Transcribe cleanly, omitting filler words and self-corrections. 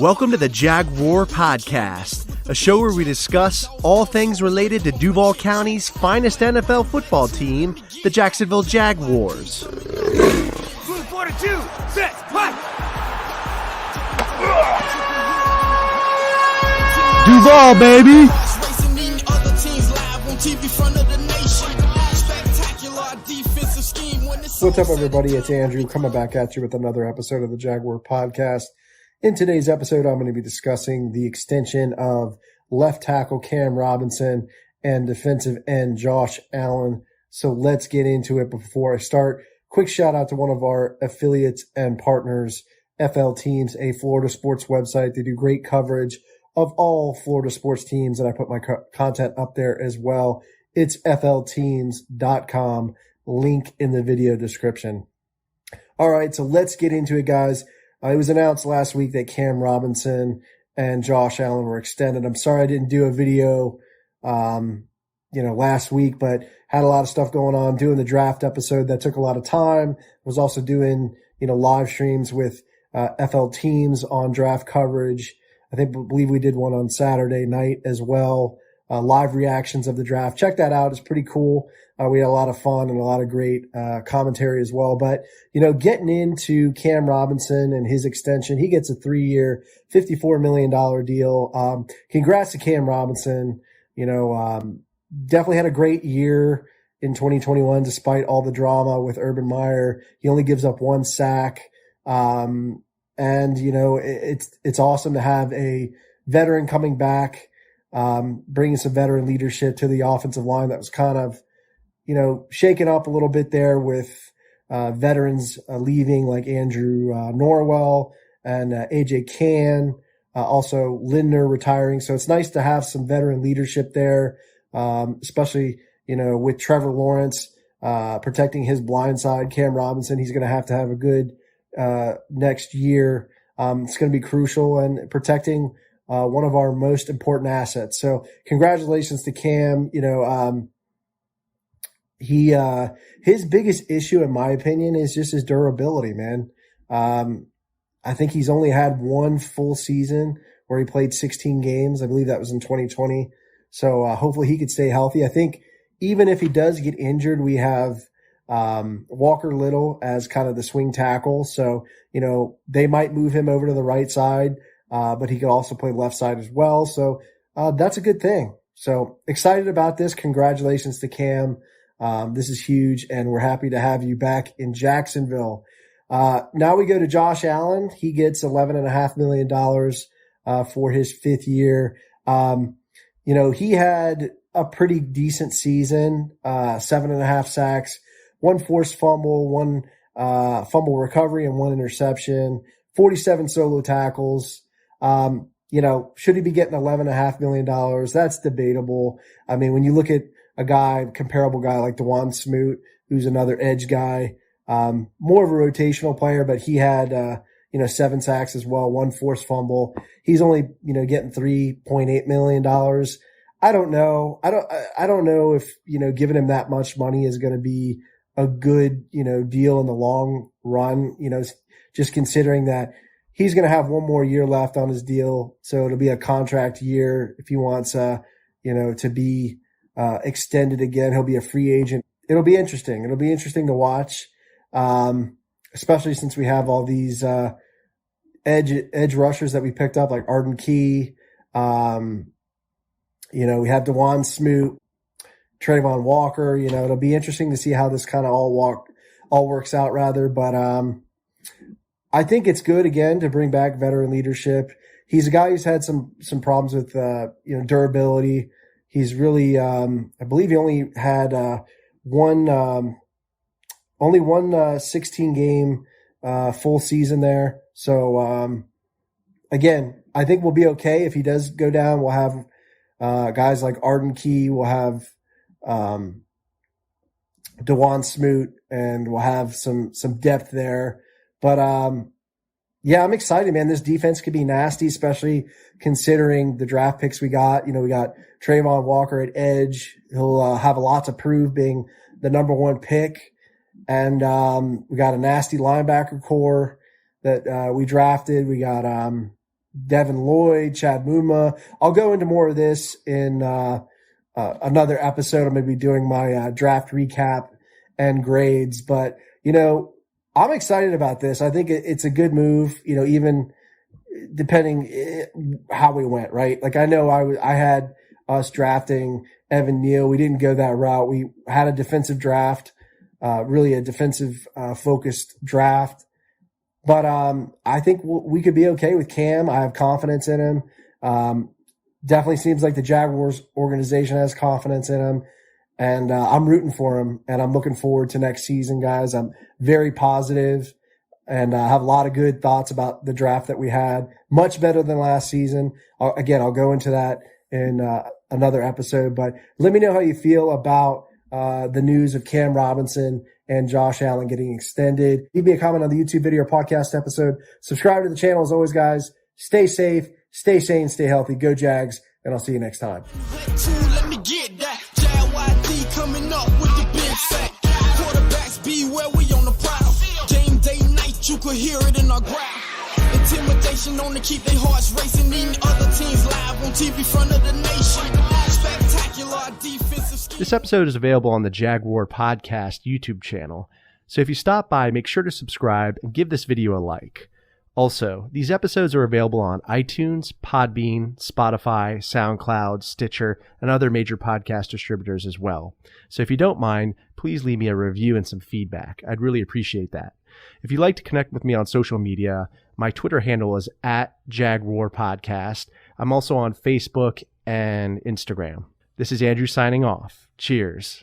Welcome to the Jag War Podcast, a show where we discuss all things related to Duval County's finest NFL football team, the Jacksonville Jaguars. Move 42, set, fight! Duval, baby! What's up, everybody? It's Andrew coming back at you with another episode of the Jaguar Podcast. In today's episode, I'm going to be discussing the extension of left tackle Cam Robinson and defensive end Josh Allen. So let's get into it. Before I start, quick shout out to one of our affiliates and partners, FL Teams, a Florida sports website. They do great coverage of all Florida sports teams, and I put my content up there as well. It's flteams.com. Link in the video description. All right, so let's get into it, guys. It was announced last week that Cam Robinson and Josh Allen were extended. I'm sorry I didn't do a video, last week, but had a lot of stuff going on. Doing the draft episode that took a lot of time. Was also doing, live streams with FL Teams on draft coverage. Believe we did one on Saturday night as well. Live reactions of the draft. Check that out. It's pretty cool. We had a lot of fun and a lot of great commentary as well. But, getting into Cam Robinson and his extension, he gets a 3-year, $54 million deal. Congrats to Cam Robinson. Definitely had a great year in 2021 despite all the drama with Urban Meyer. He only gives up 1 sack. It's awesome to have a veteran coming back, bringing some veteran leadership to the offensive line that was kind of, shaken up a little bit there with veterans leaving like Andrew Norwell and AJ Cann, also Lindner retiring. So it's nice to have some veteran leadership there, especially, with Trevor Lawrence protecting his blind side. Cam Robinson, he's going to have a good next year. It's going to be crucial and protecting one of our most important assets. So congratulations to Cam. His biggest issue, in my opinion, is just his durability, man. I think he's only had 1 full season where he played 16 games. I believe that was in 2020. So hopefully he could stay healthy. I think even if he does get injured, we have Walker Little as kind of the swing tackle. So, they might move him over to the right side, but he could also play left side as well. So that's a good thing. So excited about this. Congratulations to Cam. This is huge, and we're happy to have you back in Jacksonville. Now we go to Josh Allen. He gets $11.5 million for his 5th year. He had a pretty decent season, 7.5 sacks, 1 forced fumble, 1 fumble recovery, and 1 interception, 47 solo tackles. Should he be getting $11.5 million? That's debatable. I mean, when you look at a comparable guy like Dawon Smoot, who's another edge guy, more of a rotational player, but he had, 7 sacks as well, 1 forced fumble. He's only, getting $3.8 million. I don't know. I don't know if, giving him that much money is going to be a good, deal in the long run, just considering that he's going to have 1 more year left on his deal. So it'll be a contract year if he wants, to be, extended again. He'll be a free agent. It'll be interesting. It'll be interesting to watch, especially since we have all these edge rushers that we picked up, like Arden Key. We have Dawon Smoot, Trayvon Walker. It'll be interesting to see how this kind of all works out, rather. But I think it's good again to bring back veteran leadership. He's a guy who's had some problems with durability. He's really, I believe he only had one 16-game full season there. So, again, I think we'll be okay. If he does go down, we'll have guys like Arden Key, we'll have Dawon Smoot, and we'll have some depth there. But, I'm excited, man. This defense could be nasty, especially considering the draft picks we got. We got Trayvon Walker at edge. He'll have a lot to prove being the number 1 pick. And we got a nasty linebacker core that we drafted. We got Devin Lloyd, Chad Muma. I'll go into more of this in another episode. I'm going to be doing my draft recap and grades. But, I'm excited about this. I think it's a good move, even depending how we went, right? Like I know I had us drafting Evan Neal. We didn't go that route. We had a defensive draft, really a defensive focused draft. But I think we could be okay with Cam. I have confidence in him. Definitely seems like the Jaguars organization has confidence in him. And I'm rooting for him. And I'm looking forward to next season, guys. I'm very positive and have a lot of good thoughts about the draft that we had. Much better than last season. I'll go into that in another episode. But let me know how you feel about the news of Cam Robinson and Josh Allen getting extended. Leave me a comment on the YouTube video or podcast episode. Subscribe to the channel as always, guys. Stay safe, stay sane, stay healthy. Go Jags, and I'll see you next time. Let me get that. JYD coming up with the big sack. Quarterbacks beware, we on the prowl. Game day night, you could hear it in our growl. Intimidation on to keep their hearts racing. Eating other teams live on TV front of the nation. Spectacular defensive scheme. This episode is available on the Jaguar Podcast YouTube channel, so if you stop by, make sure to subscribe and give this video a like. Also, these episodes are available on iTunes, Podbean, Spotify, SoundCloud, Stitcher, and other major podcast distributors as well. So if you don't mind, please leave me a review and some feedback. I'd really appreciate that. If you'd like to connect with me on social media, my Twitter handle is @JagwarPodcast. I'm also on Facebook and Instagram. This is Andrew signing off. Cheers.